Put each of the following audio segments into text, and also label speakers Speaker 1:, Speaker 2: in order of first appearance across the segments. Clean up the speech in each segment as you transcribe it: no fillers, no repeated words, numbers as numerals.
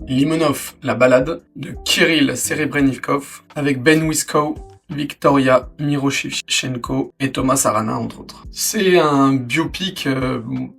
Speaker 1: Limonov, la balade de Kirill Serebrennikov avec Ben Wiscow, Victoria Miroshichenko et Thomas Arana, entre autres. C'est un biopic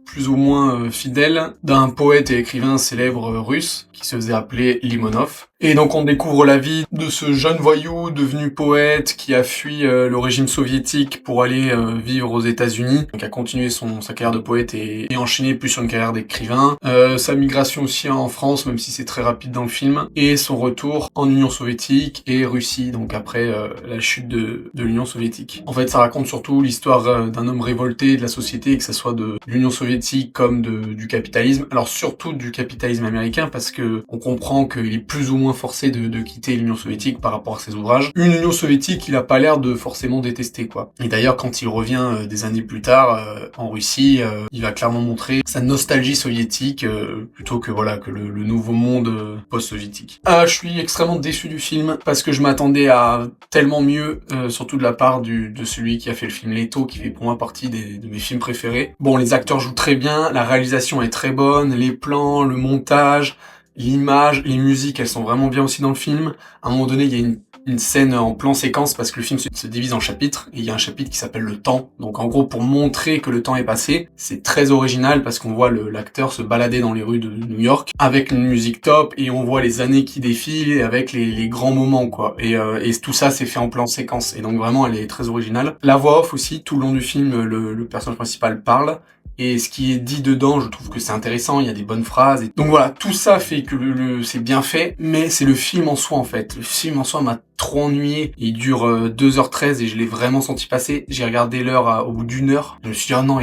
Speaker 1: plus ou moins fidèle d'un poète et écrivain célèbre russe qui se faisait appeler Limonov. Et donc on découvre la vie de ce jeune voyou devenu poète qui a fui le régime soviétique pour aller vivre aux États-Unis, donc a continué sa carrière de poète et enchaîné plus sur une carrière d'écrivain. Sa migration aussi en France, même si c'est très rapide dans le film, et son retour en Union soviétique et Russie, donc après la chute de l'Union soviétique. En fait, ça raconte surtout l'histoire d'un homme révolté de la société, que ça soit de l'Union soviétique comme du capitalisme. Alors surtout du capitalisme américain, parce que on comprend qu'il est plus ou moins forcé de quitter l'Union soviétique par rapport à ses ouvrages. Une Union soviétique qu'il a pas l'air de forcément détester, quoi. Et d'ailleurs, quand il revient des années plus tard en Russie, il va clairement montrer sa nostalgie soviétique plutôt que le nouveau monde post-soviétique. Je suis extrêmement déçu du film parce que je m'attendais à tellement mieux, surtout de la part de celui qui a fait le film Leto, qui fait pour moi partie de mes films préférés. Bon, les acteurs jouent très bien, la réalisation est très bonne, les plans, le montage, l'image, les musiques, elles sont vraiment bien aussi dans le film. À un moment donné, il y a une scène en plan séquence parce que le film se divise en chapitres et il y a un chapitre qui s'appelle le temps. Donc en gros, pour montrer que le temps est passé, c'est très original parce qu'on voit l'acteur se balader dans les rues de New York avec une musique top et on voit les années qui défilent avec les grands moments, quoi. Et tout ça, c'est fait en plan séquence et donc vraiment, elle est très originale. La voix off aussi, tout le long du film, le personnage principal parle. Et ce qui est dit dedans, je trouve que c'est intéressant, il y a des bonnes phrases. Donc voilà, tout ça fait que c'est bien fait, mais c'est le film en soi en fait. Le film en soi m'a trop ennuyé. Il dure 2h13 et je l'ai vraiment senti passer. J'ai regardé l'heure au bout d'une heure. Je me suis dit, ah non,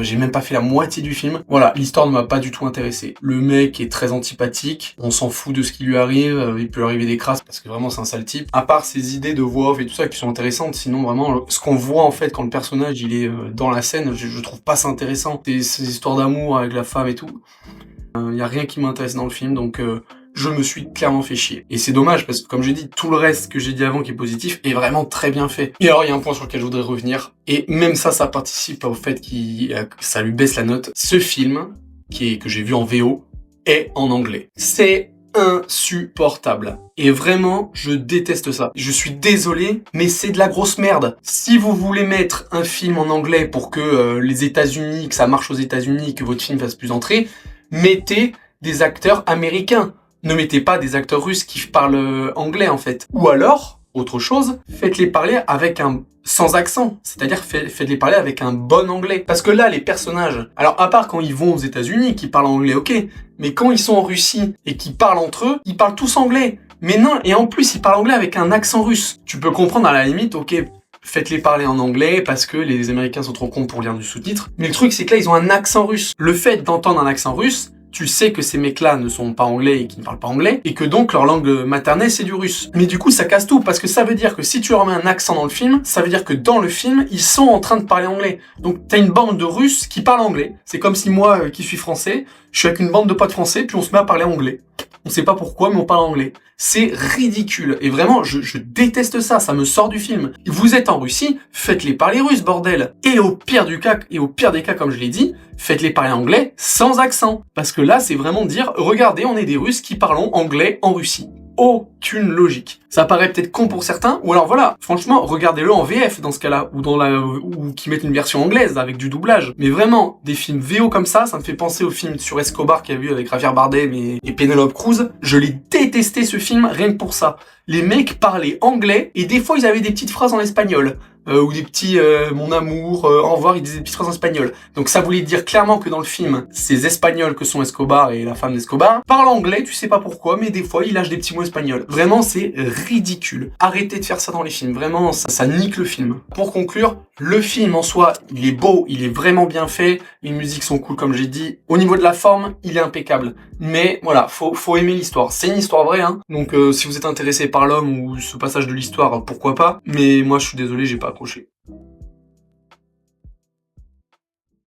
Speaker 1: j'ai même pas fait la moitié du film. Voilà, l'histoire ne m'a pas du tout intéressé. Le mec est très antipathique, on s'en fout de ce qui lui arrive, il peut lui arriver des crasses parce que vraiment c'est un sale type. À part ses idées de voix off et tout ça qui sont intéressantes, sinon vraiment, ce qu'on voit en fait quand le personnage il est dans la scène, je trouve pas ça intéressant. Ces histoires d'amour avec la femme et tout. Y a rien qui m'intéresse dans le film, donc je me suis clairement fait chier. Et c'est dommage parce que comme j'ai dit, tout le reste que j'ai dit avant qui est positif est vraiment très bien fait. Et alors il y a un point sur lequel je voudrais revenir, et même ça participe au fait que ça lui baisse la note. Ce film, que j'ai vu en VO, est en anglais. C'est insupportable. Et vraiment, je déteste ça. Je suis désolé, mais c'est de la grosse merde. Si vous voulez mettre un film en anglais pour que les États-Unis, que ça marche aux États-Unis, que votre film fasse plus d'entrées, mettez des acteurs américains. Ne mettez pas des acteurs russes qui parlent anglais, en fait. Ou alors, autre chose, faites-les parler sans accent. C'est-à-dire, faites-les parler avec un bon anglais. Parce que là, les personnages, alors à part quand ils vont aux États-Unis, qui parlent anglais, ok, mais quand ils sont en Russie et qu'ils parlent entre eux, ils parlent tous anglais. Mais non, et en plus, ils parlent anglais avec un accent russe. Tu peux comprendre à la limite, ok, faites-les parler en anglais parce que les Américains sont trop cons pour lire du sous-titre. Mais le truc, c'est que là, ils ont un accent russe. Le fait d'entendre un accent russe, tu sais que ces mecs-là ne sont pas anglais et qu'ils ne parlent pas anglais, et que donc leur langue maternelle c'est du russe. Mais du coup ça casse tout, parce que ça veut dire que si tu leur mets un accent dans le film, ça veut dire que dans le film, ils sont en train de parler anglais. Donc t'as une bande de Russes qui parlent anglais. C'est comme si moi, qui suis français, je suis avec une bande de potes français, puis on se met à parler anglais. On sait pas pourquoi, mais on parle anglais. C'est ridicule. Et vraiment, je déteste ça, ça me sort du film. Vous êtes en Russie, faites-les parler russe, bordel. Et au pire des cas, comme je l'ai dit, faites-les parler anglais sans accent. Parce que là, c'est vraiment dire, regardez, on est des Russes qui parlons anglais en Russie. Aucune logique. Ça paraît peut-être con pour certains, ou alors voilà, franchement, regardez-le en VF dans ce cas-là, ou qui mettent une version anglaise avec du doublage. Mais vraiment, des films VO comme ça me fait penser au film sur Escobar qu'il y a vu avec Javier Bardem et Penelope Cruz. Je l'ai détesté ce film, rien que pour ça. Les mecs parlaient anglais, et des fois ils avaient des petites phrases en espagnol. Ou des petits mon amour, au revoir, ils disaient des petites phrases en espagnol. Donc ça voulait dire clairement que dans le film, ces Espagnols que sont Escobar et la femme d'Escobar parlent anglais, tu sais pas pourquoi, mais des fois ils lâchent des petits mots espagnols. Vraiment, c'est ridicule. Arrêtez de faire ça dans les films, vraiment, ça nique le film. Pour conclure, le film en soi, il est beau, il est vraiment bien fait, les musiques sont cool comme j'ai dit. Au niveau de la forme, il est impeccable. Mais voilà, faut aimer l'histoire. C'est une histoire vraie, hein. Donc si vous êtes intéressé par l'homme ou ce passage de l'histoire, pourquoi pas. Mais moi je suis désolé, j'ai pas accroché.